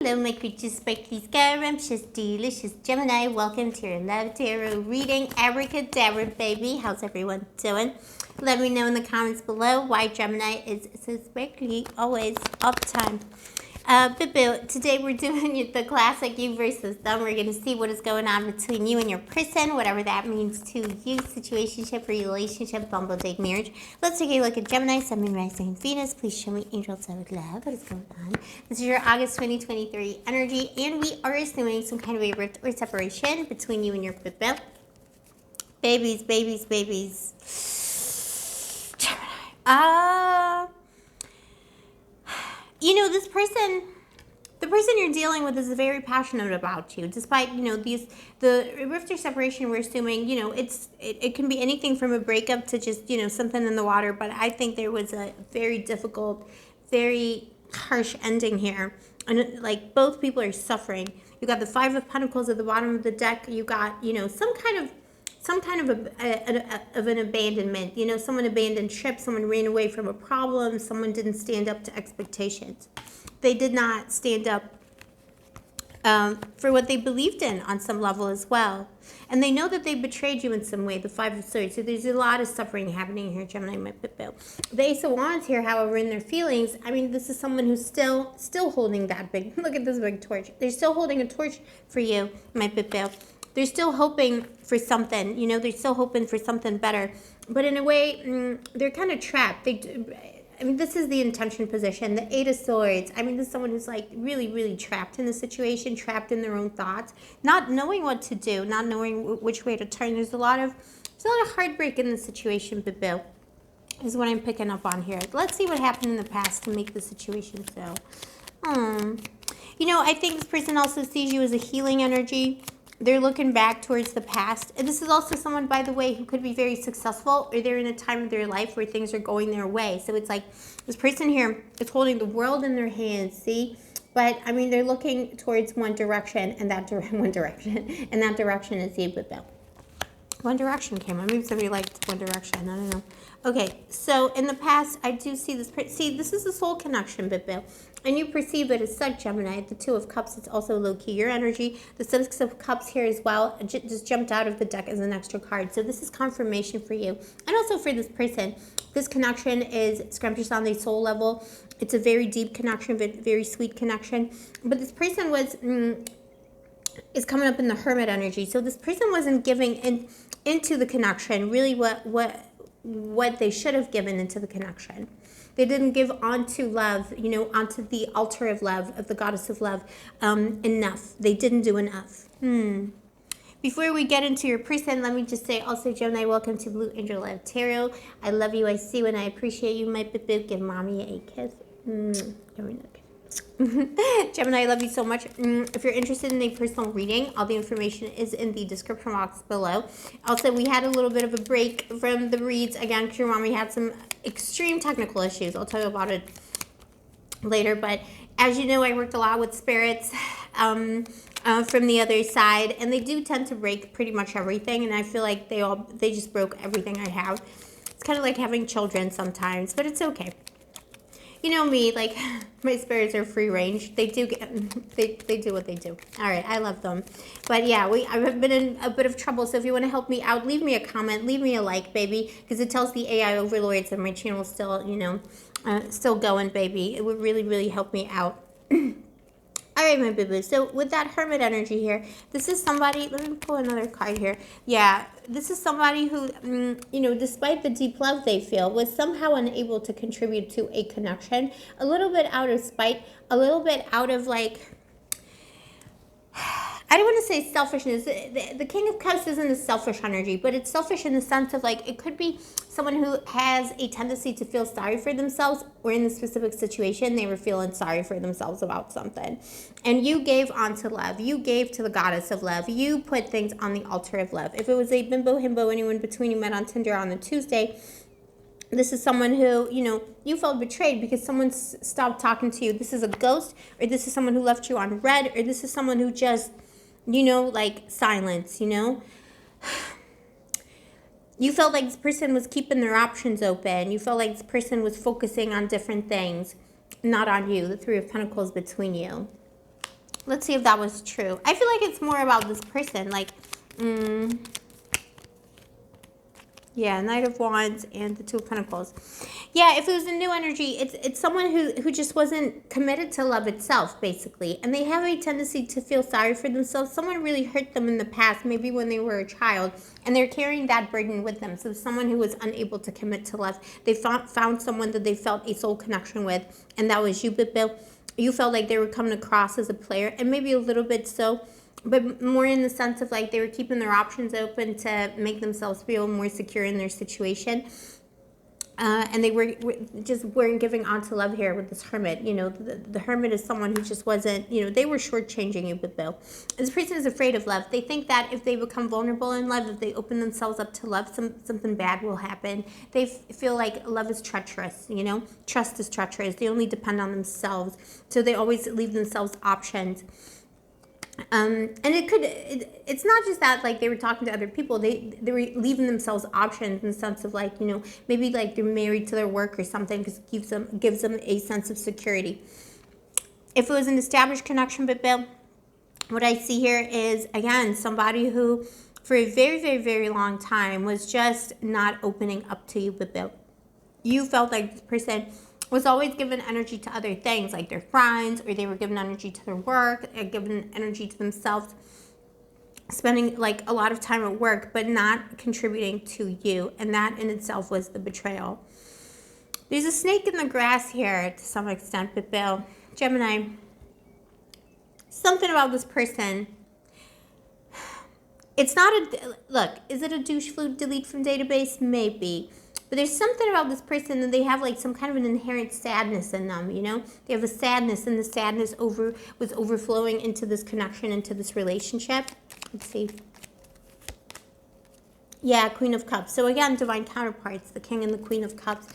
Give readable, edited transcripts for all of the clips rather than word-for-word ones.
Hello, my creatures, sparkly, scrumptious, delicious Gemini. Welcome to your Love Tarot reading. Abracadabra, baby. How's everyone doing? Let me know in the comments below why Gemini is so sparkly, always, all the time. But today we're doing the classic you versus them. We're going to see what is going on between you and your person, whatever that means to you, situationship, relationship, bumble, date, marriage. Let's take a look at Gemini, Sun, Moon, Rising, Venus. Please show me angels I would love. What is going on? This is your August 2023 energy, and we are assuming some kind of a rift or separation between you and your people. Babies. Gemini. You know, the person you're dealing with is very passionate about you, despite, the rift or separation, we're assuming, it can be anything from a breakup to just, something in the water, but I think there was a very difficult, very harsh ending here, and like both people are suffering. You got the Five of Pentacles at the bottom of the deck. You got, some kind of an abandonment. Someone abandoned ship, someone ran away from a problem, someone didn't stand up to expectations. They did not stand up for what they believed in on some level as well. And they know that they betrayed you in some way, the Five of Swords. So there's a lot of suffering happening here, Gemini, my Pippo. The Ace of Wands here, however, in their feelings, I mean, this is someone who's still holding that big, look at this big torch. They're still holding a torch for you, my Pippo. They're still hoping for something, they're still hoping for something better. But in a way, they're kind of trapped. This is the intention position, the Eight of Swords. This is someone who's like really, really trapped in the situation, trapped in their own thoughts, not knowing what to do, not knowing which way to turn. There's a lot of heartbreak in the situation, Bill, is what I'm picking up on here. Let's see what happened in the past to make the situation so. I think this person also sees you as a healing energy. They're looking back towards the past. And this is also someone, by the way, who could be very successful, or they're in a time of their life where things are going their way. So it's like this person here is holding the world in their hands, see? But, they're looking towards one direction, and that direction is you, but One Direction came on. Maybe somebody liked One Direction. I don't know. Okay, so in the past, I do see this. See, this is a soul connection, Bill. And you perceive it as such, Gemini. The Two of Cups, it's also low-key your energy. The Six of Cups here as well just jumped out of the deck as an extra card. So this is confirmation for you. And also for this person. This connection is scrumptious on the soul level. It's a very deep connection, very sweet connection. But this person is coming up in the Hermit energy. So this person wasn't giving into the connection really what they should have given into the connection. They didn't give onto love, onto the altar of love, of the goddess of love, enough. They didn't do enough. Before we get into your person, let me just say also, Gemini, welcome to Blue Angel Love Tarot. I love you, I see you, and I appreciate you, my boo. Give mommy a kiss. Gemini, I love you so much. If you're interested in a personal reading, all the information is in the description box below. Also, we had a little bit of a break from the reads again because your mommy had some extreme technical issues. I'll tell you about it later. But as you know, I worked a lot with spirits from the other side, and they do tend to break pretty much everything. And I feel like they just broke everything I have. It's kind of like having children sometimes, but it's okay. You know me, like, my spirits are free range. They do what they do. All right, I love them. But yeah, I've been in a bit of trouble. So if you want to help me out, leave me a comment, leave me a like, baby, because it tells the AI overlords that my channel is still, still going, baby. It would really, really help me out. All right, my boo-boo. So with that Hermit energy here, this is somebody, let me pull another card here. Yeah, this is somebody who, despite the deep love they feel, was somehow unable to contribute to a connection. A little bit out of spite, a little bit out of like, I don't want to say selfishness. The King of Cups isn't a selfish energy, but it's selfish in the sense of like, it could be someone who has a tendency to feel sorry for themselves, or in the specific situation, they were feeling sorry for themselves about something. And you gave onto love. You gave to the goddess of love. You put things on the altar of love. If it was a bimbo, himbo, anyone between you met on Tinder on a Tuesday, this is someone who, you felt betrayed because someone stopped talking to you. This is a ghost, or this is someone who left you on red, or this is someone who just, like silence, You felt like this person was keeping their options open. You felt like this person was focusing on different things, not on you. The Three of Pentacles between you. Let's see if that was true. I feel like it's more about this person. Like, yeah, Knight of Wands and the Two of Pentacles. Yeah, if it was a new energy, it's someone who just wasn't committed to love itself, basically. And they have a tendency to feel sorry for themselves. Someone really hurt them in the past, maybe when they were a child, and they're carrying that burden with them. So someone who was unable to commit to love, they found someone that they felt a soul connection with, and that was you, Bill. You felt like they were coming across as a player, and maybe a little bit so, but more in the sense of like they were keeping their options open to make themselves feel more secure in their situation. And they just weren't giving on to love here with this hermit. You know, the hermit is someone who just wasn't, you know, they were shortchanging you with Bill. This person is afraid of love. They think that if they become vulnerable in love, if they open themselves up to love, something bad will happen. They feel like love is treacherous, you know, trust is treacherous. They only depend on themselves. So they always leave themselves options. And it's not just that like they were talking to other people, they were leaving themselves options in the sense of like, you know, maybe like they're married to their work or something because it gives them a sense of security. If it was an established connection, but Bill, what I see here is, again, somebody who for a very, very, very long time was just not opening up to you, but Bill. You felt like this person was always given energy to other things, like their friends, or they were given energy to their work, given energy to themselves, spending like a lot of time at work, but not contributing to you. And that in itself was the betrayal. There's a snake in the grass here to some extent, but Bill, Gemini, something about this person. It's not look, is it a douche flu delete from database? Maybe. But there's something about this person that they have like some kind of an inherent sadness in them, you know? They have a sadness, and the sadness was overflowing into this connection, into this relationship. Let's see. Yeah, Queen of Cups. So again, divine counterparts, the King and the Queen of Cups.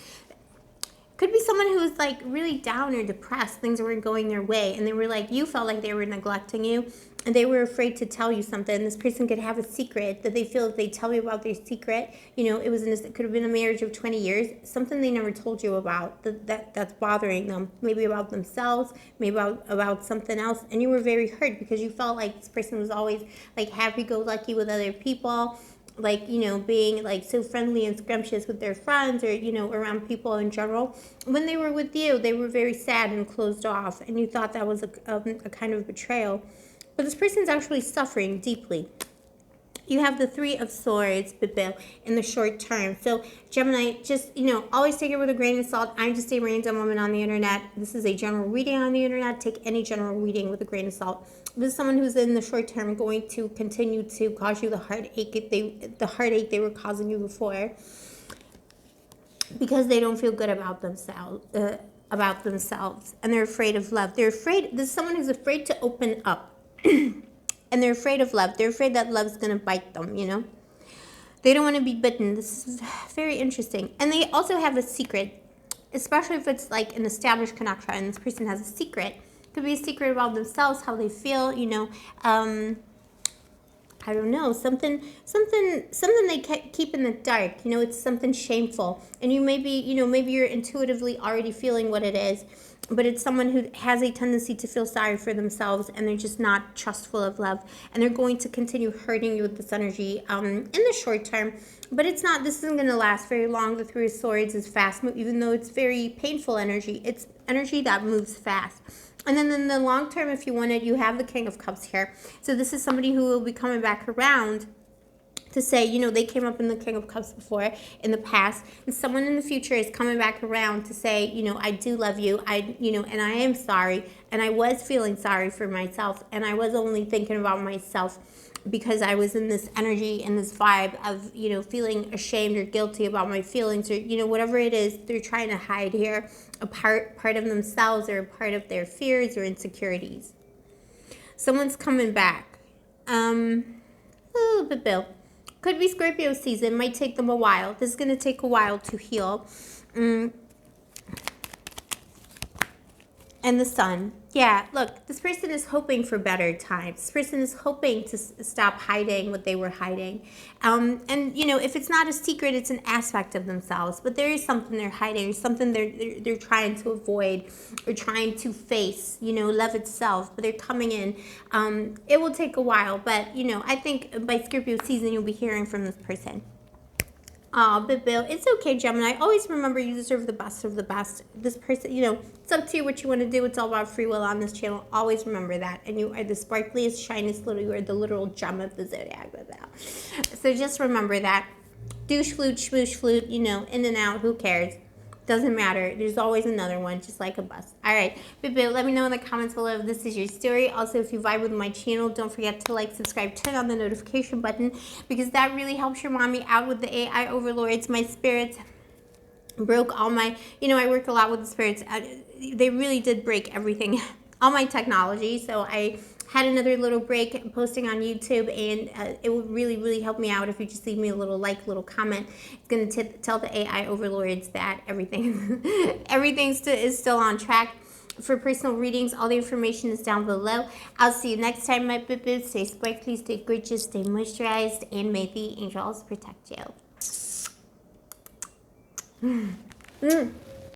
Could be someone who was like really down or depressed. Things weren't going their way. And they were like, you felt like they were neglecting you. And they were afraid to tell you something. This person could have a secret that they feel if they tell you about their secret, you know, it could have been a marriage of 20 years, something they never told you about that's bothering them. Maybe about themselves, maybe about something else. And you were very hurt because you felt like this person was always like happy-go-lucky with other people, like, you know, being like so friendly and scrumptious with their friends, or, you know, around people in general. When they were with you, they were very sad and closed off, and you thought that was a kind of betrayal. But this person's actually suffering deeply. You have the Three of Swords, Bill, in the short term. So, Gemini, just, you know, always take it with a grain of salt. I'm just a random woman on the internet. This is a general reading on the internet. Take any general reading with a grain of salt. This is someone who's in the short term going to continue to cause you the heartache they were causing you before, because they don't feel good about themselves. And they're afraid of love. This is someone who's afraid to open up. And they're afraid of love. They're afraid that love's going to bite them, you know. They don't want to be bitten. This is very interesting. And they also have a secret, especially if it's like an established connection and this person has a secret. It could be a secret about themselves, how they feel, you know. I don't know, something they keep in the dark. You know, it's something shameful. And maybe you're intuitively already feeling what it is. But it's someone who has a tendency to feel sorry for themselves, and they're just not trustful of love. And they're going to continue hurting you with this energy in the short term. But this isn't going to last very long. The Three of Swords is fast, even though it's very painful energy. It's energy that moves fast. And then in the long term, if you wanted, you have the King of Cups here. So this is somebody who will be coming back around to say, you know, they came up in the King of Cups before in the past, and someone in the future is coming back around to say, you know, I do love you, and I am sorry, and I was feeling sorry for myself, and I was only thinking about myself because I was in this energy and this vibe of, you know, feeling ashamed or guilty about my feelings, or, you know, whatever it is they're trying to hide here, a part of themselves, or a part of their fears or insecurities. Someone's coming back. But Bill. Could be Scorpio season. Might take them a while. This is going to take a while to heal. And the Sun. Yeah, look, this person is hoping for better times. This person is hoping to stop hiding what they were hiding. And, you know, if it's not a secret, it's an aspect of themselves. But there is something they're hiding, something they're trying to avoid or trying to face, you know, love itself. But they're coming in. It will take a while. But, you know, I think by Scorpio season, you'll be hearing from this person. But Bill, it's okay, Gemini. Always remember you deserve the best of the best. This person, you know, it's up to you what you want to do. It's all about free will on this channel. Always remember that. And you are the sparkliest, shiniest little, you are the literal gem of the zodiac. So just remember that. Douche flute, schmoosh flute, you know, in and out, who cares? Doesn't matter. There's always another one, just like a bus. All right. But let me know in the comments below if this is your story. Also, if you vibe with my channel, don't forget to like, subscribe, turn on the notification button, because that really helps your mommy out with the AI overlords. My spirits broke all my, you know, I work a lot with the spirits. They really did break everything, all my technology. So I had another little break posting on YouTube, and it would really help me out if you just leave me a little like, little comment. It's going to tell the AI overlords that everything is still on track. For personal readings, all the information is down below. I'll see you next time, my boo-boos. Stay sparkly, stay gorgeous, stay moisturized, and may the angels protect you.